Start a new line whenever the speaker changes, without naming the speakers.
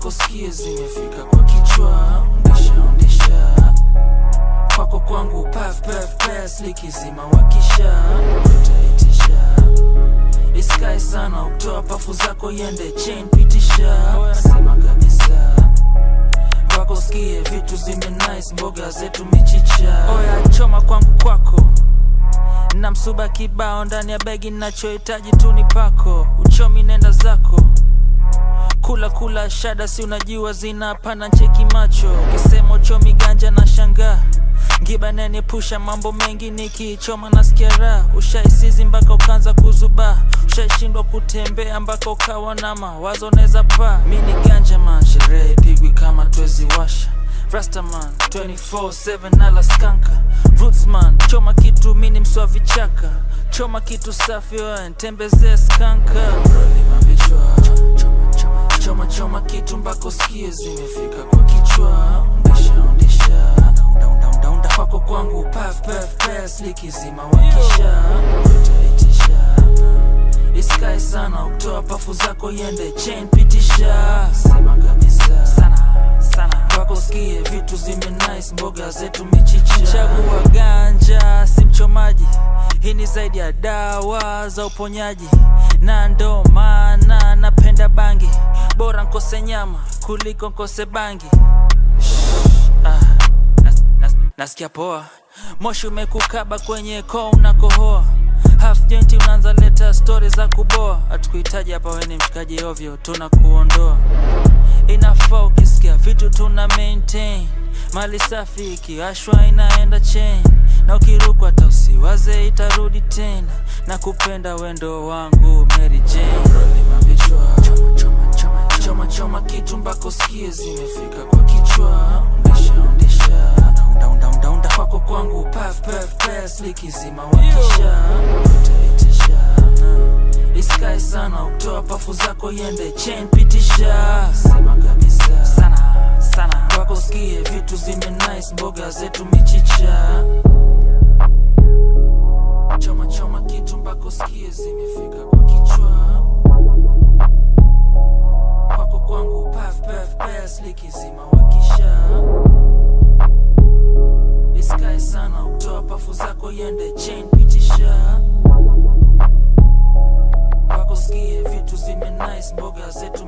mpaka usikie zimefika kwa kichwa. Undisha kwako kwangu puff puff pass likizima wakisha utaitisha. Iskai sana utoa pafu zako yende chain pitisha. Sema kabisa kwako usikie vitu zime nice mboga zetu michicha. Oya choma kwangu kwako na msuba kibao ndani ya begi ninachohitaji tu ni pako. Uchomi nenda zako kula shada si unajua zina pana ncheki macho. Kisemo chomi ganja na shanga ngiba nene pusha mambo mengi nikichoma nasikia raha. Ushaisizi mpaka ukaanza kuzuba, ushaishindwa kutembea mpaka ukawa na mawazo neza pa. Mini ganja man sherehe pigwi kama twezi washa. Rastaman 24/7 nala skanka. Rootsman choma kitu mini mswa vichaka. Choma kitu safi wewe ntembeze skanka. Roli mabichwa choma kitu mpaka usikie zimefika kwa kichwa. Undisha kwako kwangu puff puff pass likizima wakisha utaitisha. Iskai sana utoa pafu zako yende chain pitisha. Sema kabisa sana kwako usikie vitu zime nice mboga zetu michicha. Chagua ganja si mchomaji, hii ni zaidi ya dawa za uponyaji. Na ndo maana napenda bangi, bora nkose nyama kuliko nkose bangi. Nasikia poa, moshi umekukaba kwenye koo unakohoa. Half joint unaanza leta story za kuboa. Hatukuhitaji hapa wewe ni mshikaji ovyo, tunakuondoa. Inafaa ukisikia vitu tuna maintain. Mali safi ikiashwa inaenda chain. Na ukirukwa hata usiwaze itarudi tena. Na kupenda wendo wangu Mary Jane. Roli mabichwa choma kitu mpaka usikie zimefika kwa kichwa. Undisha kwako kwangu puff puff pass likizima wakisha utaitisha. Iskai sana utoa pafu zako yende chain pitisha. Sema kabisa sana kwako usikie vitu zime nice mboga zetu michicha. Choma kitu mpaka usikie zimefika kwa kichwa. Kwako kwangu puff puff pass likizima wakisha. Iskai sana utoa pafu zako yende chain pitisha. Kwako usikie vitu zime nice mboga zetu